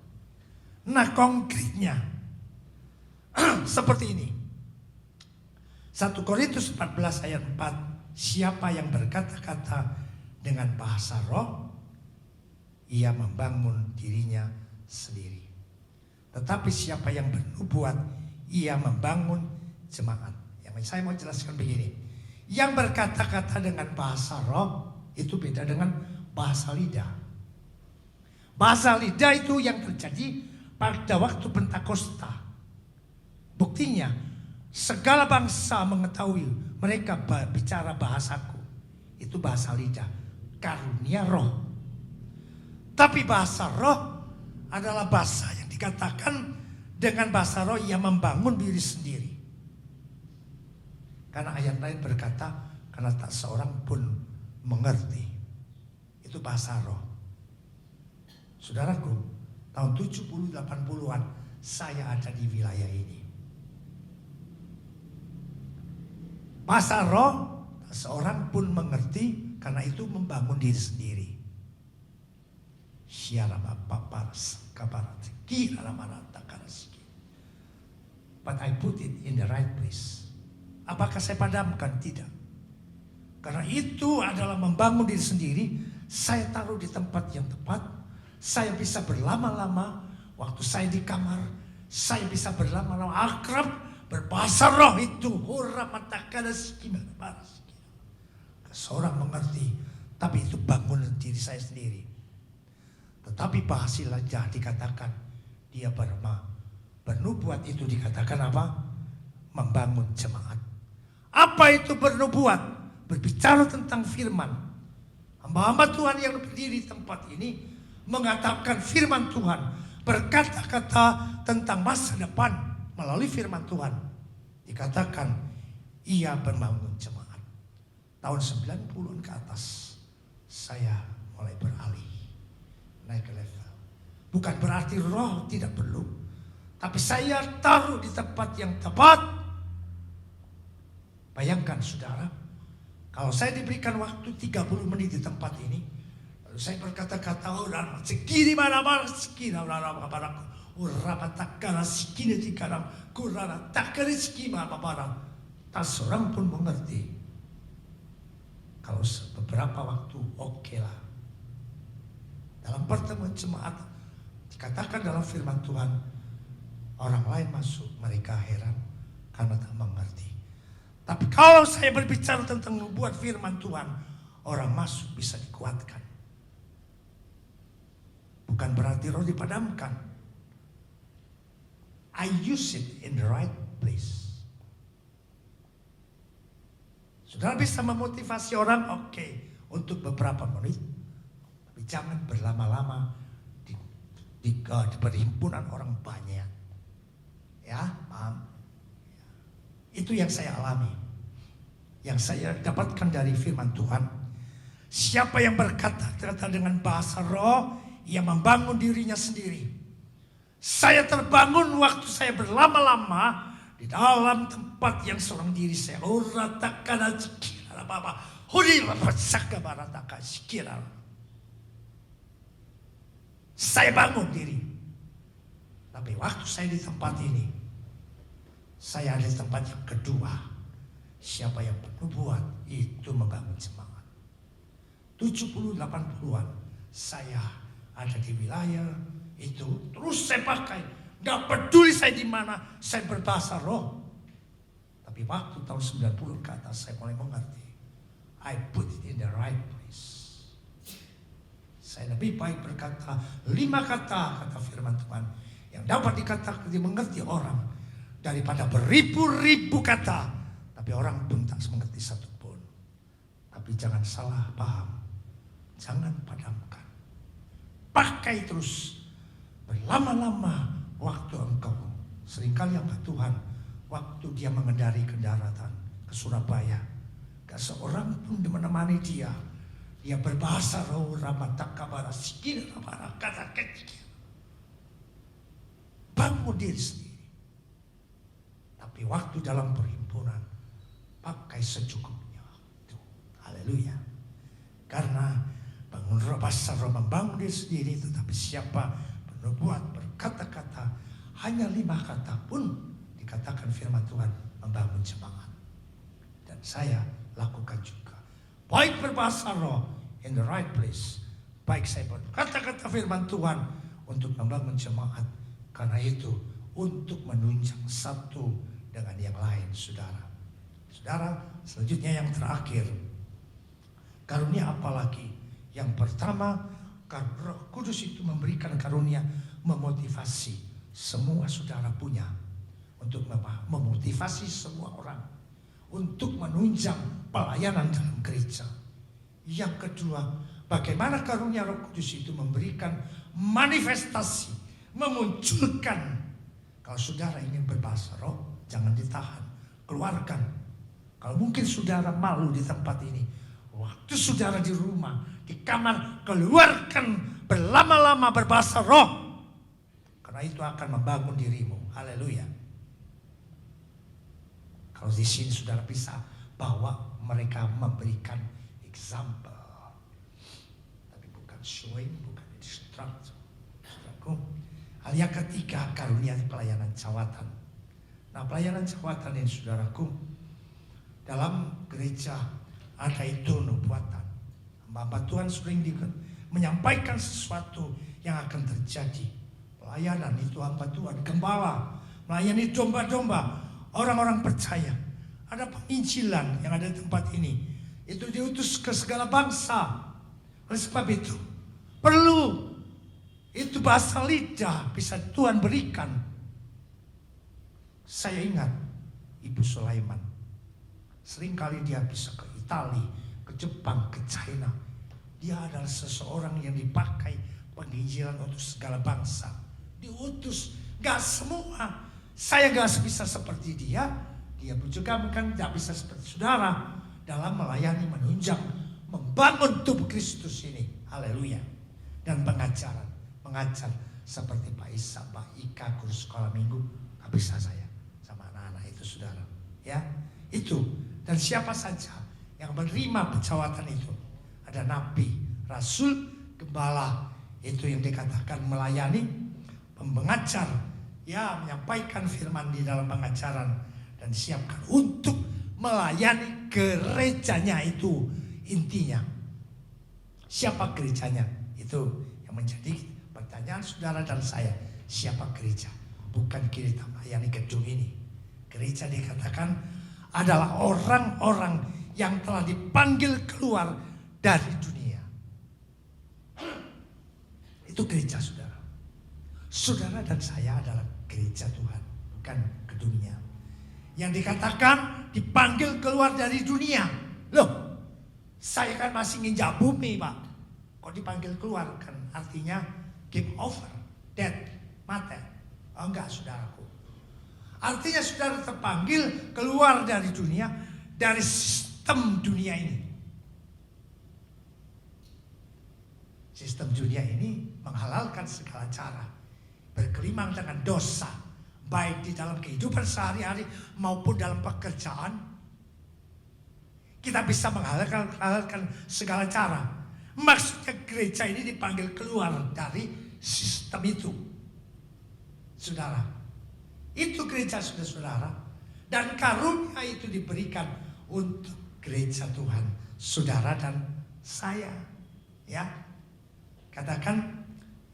Nah, konkretnya seperti ini. 1 Korintus 14 ayat 4. Siapa yang berkata-kata dengan bahasa roh, ia membangun dirinya sendiri. Tetapi siapa yang bernubuat, ia membangun jemaat. Yang saya mau jelaskan begini. Yang berkata-kata dengan bahasa roh itu beda dengan bahasa lidah. Bahasa lidah itu yang terjadi pada waktu Pentakosta. Buktinya segala bangsa mengetahui mereka bicara bahasaku. Itu bahasa lidah, karunia roh. Tapi bahasa roh adalah bahasa yang dikatakan dengan bahasa roh yang membangun diri sendiri. Karena ayat lain berkata, karena tak seorang pun mengerti. Itu bahasa roh. Saudaraku, tahun 70-80-an saya ada di wilayah ini. Bahasa roh, tak seorang pun mengerti, karena itu membangun diri sendiri. But I put it in the right place. Apakah saya padamkan? Tidak. Karena itu adalah membangun diri sendiri. Saya taruh di tempat yang tepat. Saya bisa berlama-lama. Waktu saya di kamar, saya bisa berlama-lama akrab. Berbahasa roh itu. Seorang mengerti. Tapi itu bangun diri saya sendiri. Tetapi bahasa lidah dikatakan dia bernubuat, itu dikatakan apa? Membangun jemaat. Apa itu bernubuat? Berbicara tentang firman. Hamba-hamba Tuhan yang berdiri di tempat ini mengatakan firman Tuhan, berkata-kata tentang masa depan melalui firman Tuhan. Dikatakan ia membangun jemaat. Tahun 90-an ke atas saya mulai beralih, naik ke level. Bukan berarti roh tidak perlu, tapi saya taruh di tempat yang tepat. Bayangkan saudara, kalau saya diberikan waktu 30 menit di tempat ini, lalu saya berkata-kata, orang segini mana-mana, segini orang-orang, orang takkan segini sekarang, kurang takkan segini mana-mana. Tak seorang pun mengerti. Kalau beberapa waktu oke lah. Dalam pertemuan jemaat dikatakan dalam firman Tuhan, orang lain masuk, mereka heran karena tak mengerti. Tapi kalau saya berbicara tentang nubuat firman Tuhan, orang masuk bisa dikuatkan. Bukan berarti roh dipadamkan. I use it in the right place. Saudara bisa memotivasi orang, oke, untuk beberapa menit. Tapi jangan berlama-lama di perhimpunan orang banyak. Ya, paham? Itu yang saya alami. Yang saya dapatkan dari firman Tuhan. Siapa yang berkata-kata dengan bahasa roh, ia membangun dirinya sendiri. Saya terbangun waktu saya berlama-lama di dalam tempat yang seorang diri saya. Saya bangun diri. Tapi waktu saya di tempat ini, saya ada di tempat yang kedua. Siapa yang bernubuat itu membangun semangat. 70-80-an saya ada di wilayah itu, terus saya pakai. Gak peduli saya di mana, saya berbahasa roh. Tapi waktu tahun 90 ke atas saya mulai mengerti. I put it in the right place. Saya lebih baik berkata 5 kata firman Tuhan yang dapat dikatakan dimengerti orang daripada beribu-ribu kata tapi orang pun tak mengerti satu pun. Tapi jangan salah paham, jangan padamkan, pakai terus berlama-lama. Waktu engkau seringkali hamba Tuhan, waktu dia mengendari kendaraan ke Surabaya, gak seorang pun menemani dia. Dia berbahasa roh, ramatakabarah, sikina rabarah, kata kecil. Bangun diri sendiri. Tapi waktu dalam perhimpunan, pakai secukupnya waktu. Haleluya. Karena bangun roh, bahasa roh membangun diri sendiri, tetapi siapa bernubuat, berkata-kata, hanya 5 kata pun dikatakan firman Tuhan membangun semangat. Dan saya lakukan juga. Baik berbahasa roh in the right place. Baik saya berkata-kata firman Tuhan untuk membangun jemaat. Karena itu untuk menunjang satu dengan yang lain, saudara. Saudara, selanjutnya yang terakhir. Karunia apa lagi? Yang pertama, Roh Kudus itu memberikan karunia memotivasi. Semua saudara punya. untuk memotivasi semua orang untuk menunjang pelayanan dalam gereja. Yang kedua, bagaimana karunia Roh Kudus itu memberikan manifestasi, memunculkan. Kalau saudara ingin berbahasa roh, jangan ditahan, keluarkan. Kalau mungkin saudara malu di tempat ini, waktu saudara di rumah, di kamar, keluarkan berlama-lama berbahasa roh. Karena itu akan membangun dirimu. Haleluya. Kalau di sini saudara bisa bahwa mereka memberikan example, tapi bukan showing, bukan instruct. Saudaraku, hal yang ketiga, karunia pelayanan jawatan. Nah, pelayanan jawatan ini saudaraku, dalam gereja ada itu nubuatan. Hamba Tuhan sering menyampaikan sesuatu yang akan terjadi. Pelayanan itu hamba Tuhan, gembala, melayani domba-domba, orang-orang percaya. Ada penginjilan yang ada di tempat ini, itu diutus ke segala bangsa. Oleh sebab itu perlu itu bahasa lidah bisa Tuhan berikan. Saya ingat Ibu Sulaiman, seringkali dia bisa ke Italia, ke Jepang, ke China. Dia adalah seseorang yang dipakai penginjilan untuk segala bangsa. Diutus, gak semua. Saya gak bisa seperti dia. Dia juga kan gak bisa seperti saudara dalam melayani, menunjang, membangun tubuh Kristus ini. Haleluya. Dan pengajaran, mengajar seperti Pak Isa, Pak Ika, guru sekolah minggu. Gak bisa saya sama anak-anak itu saudara. Ya, itu. Dan siapa saja yang menerima pejawatan itu, ada nabi, rasul, gembala, itu yang dikatakan melayani, mengajar, ya, menyampaikan firman di dalam pengajaran, dan disiapkan untuk melayani gerejanya. Itu intinya. Siapa gerejanya? Itu yang menjadi pertanyaan saudara dan saya. Siapa gereja? Bukan kita melayani gedung ini. Gereja dikatakan adalah orang-orang yang telah dipanggil keluar dari dunia. Itu gereja saudara. Saudara dan saya adalah gereja Tuhan, bukan gedungnya. Yang dikatakan dipanggil keluar dari dunia. Loh, saya kan masih nginjak bumi, Pak. Kok dipanggil keluar? Kan artinya game over, dead, mati. Oh enggak, saudaraku. Artinya saudara terpanggil keluar dari dunia, dari sistem dunia ini. Sistem dunia ini menghalalkan segala cara berkelimang dengan dosa, baik di dalam kehidupan sehari-hari maupun dalam pekerjaan. Kita bisa menghalalkan segala cara. Maksudnya gereja ini dipanggil keluar dari sistem itu. Saudara, itu gereja saudara. Dan karunia itu diberikan untuk gereja Tuhan, saudara dan saya. Ya, katakan,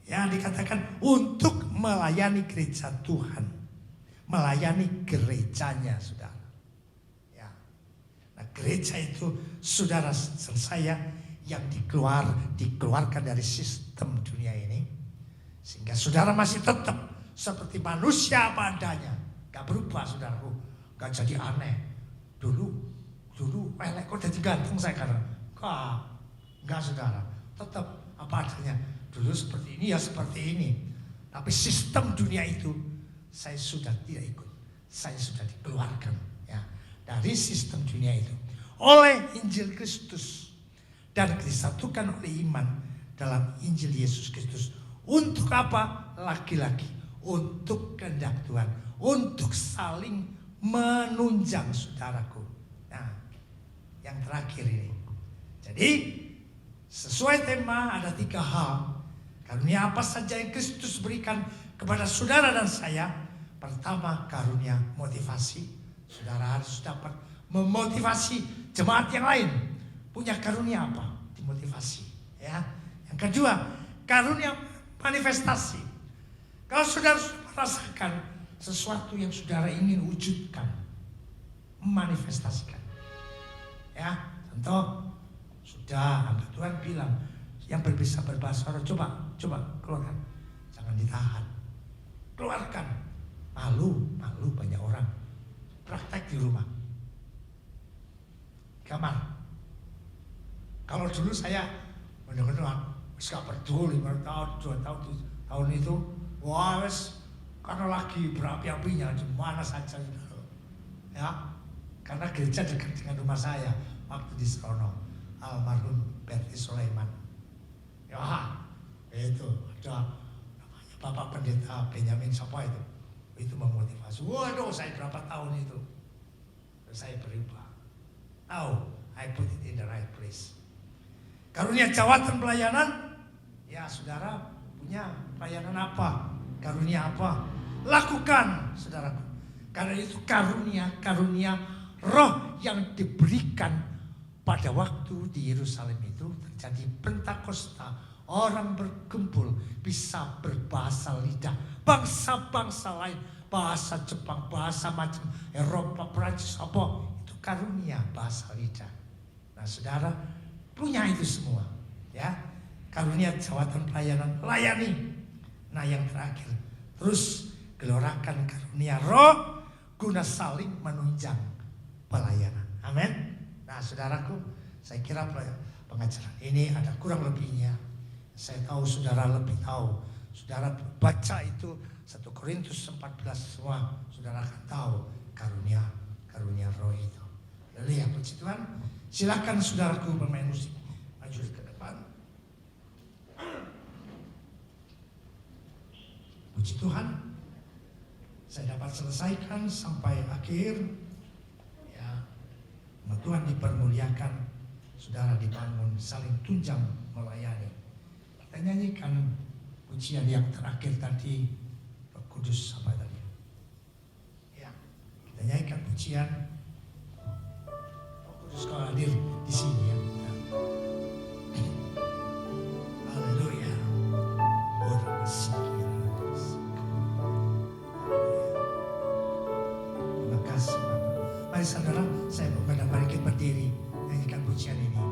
ya, dikatakan untuk melayani gereja Tuhan, melayani gerejanya, saudara. Ya, nah gereja itu saudara dan saya yang dikeluarkan dari sistem dunia ini, sehingga saudara masih tetap seperti manusia apa adanya, gak berubah saudaraku, gak jadi aneh. Dulu elek kok jadi ganteng saya karena gak saudara, tetap apa adanya. Dulu seperti ini ya seperti ini. Tapi sistem dunia itu saya sudah tidak ikut. Saya sudah dikeluarkan ya dari sistem dunia itu oleh Injil Kristus dan disatukan oleh iman dalam Injil Yesus Kristus. Untuk apa? Lagi-lagi untuk kehendak Tuhan, untuk saling menunjang saudaraku. Nah, yang terakhir ini. Jadi sesuai tema ada 3 hal. Karunia apa saja yang Kristus berikan kepada saudara dan saya? Pertama, karunia motivasi. Saudara harus dapat memotivasi jemaat yang lain. Punya karunia apa? Dimotivasi. Ya. Yang kedua, karunia manifestasi. Kalau saudara merasakan sesuatu yang saudara ingin wujudkan, manifestasikan. Ya, contoh sudah hamba Tuhan bilang yang bisa berbahasa roh, coba keluarkan, jangan ditahan, keluarkan. Malu banyak orang. Praktek di rumah. Kamar. Kalau dulu saya benar-benar gak peduli 5 tahun, 2 tahun, tahun itu, wah wes karena lagi berapi-apinya di mana saja gitu. Ya, karena gereja dekat dengan rumah saya waktu di Serono, almarhum Berti Sulaiman. Ya, itu ada namanya Bapak Pendeta Benyamin siapa itu memotivasi. Waduh, saya berapa tahun itu, terus saya berubah. Tahu, I put it in the right place. Karunia jawatan pelayanan, ya saudara punya pelayanan apa? Karunia apa? Lakukan, saudaraku. Karena itu karunia roh yang diberikan pada waktu di Yerusalem itu terjadi Pentakosta. Orang berkumpul bisa berbahasa lidah. Bangsa-bangsa lain, bahasa Jepang, bahasa macam Eropa, Prancis, apa? Itu karunia bahasa lidah. Nah saudara, punya itu semua, ya. Karunia jawatan pelayanan, layani. Nah yang terakhir, terus gelorakan karunia roh guna saling menunjang pelayanan. Amin. Nah saudaraku, saya kira pengajaran ini ada kurang lebihnya. Saya tahu saudara lebih tahu. Saudara baca itu 1 Korintus 14 semua, saudara akan tahu karunia roh itu. Lalu ya puji Tuhan. Silakan saudaraku pemain musik maju ke depan. Puji Tuhan, saya dapat selesaikan sampai akhir. Ya, Tuhan dipermuliakan, saudara dibangun, saling tunjang melayani. Kita nyanyikan pujian yang terakhir tadi, Roh Kudus apa tadi? Ya, kita nyanyikan pujian. Terus kau hadir di sini ya. Haleluya. Terima kasih Bapak. Mari saudara, saya mau mari kita berdiri nyanyikan pujian ini.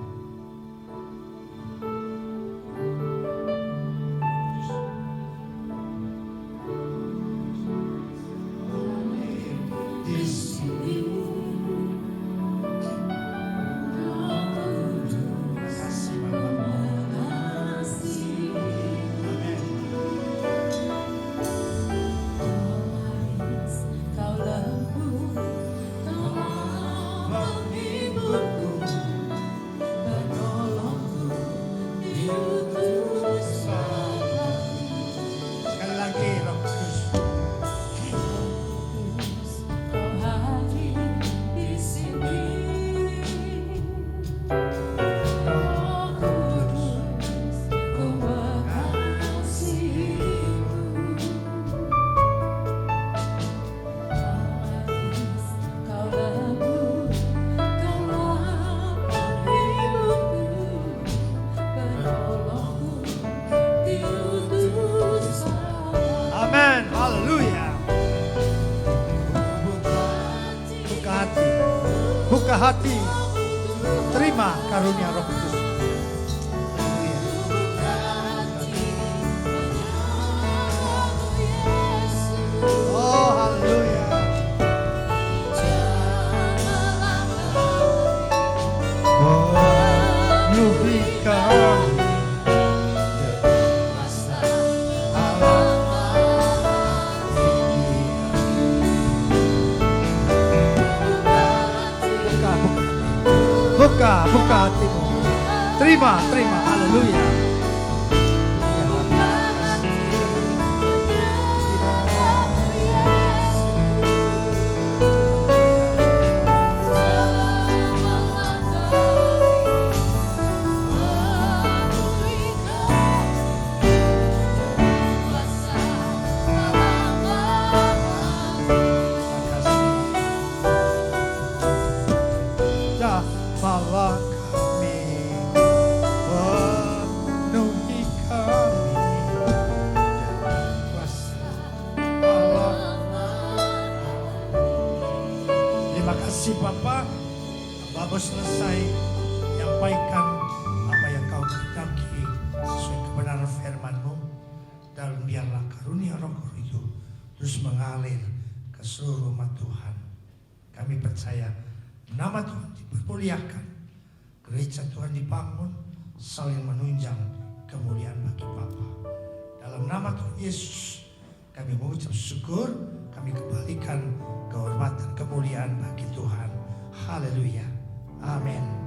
Buka hati, terima karunia Roh Kudus. Oh, haleluya. Penuhi kami. Buka hatimu. Terima, haleluya. Bawa kami, penuhi kami dengan kuasa Allah. Terima kasih Bapak, Bapak selesai menyampaikan apa yang kau kehendaki sesuai kebenaran firman-Mu, dan biarlah karunia Roh itu terus mengalir ke seluruh umat Tuhan. Kami percaya nama Tuhan dipermuliakan, gereja Tuhan dibangun, saling menunjang kemuliaan bagi Bapa. Dalam nama Tuhan Yesus kami mengucap syukur, kami kembalikan kehormatan kemuliaan bagi Tuhan. Haleluya. Amin.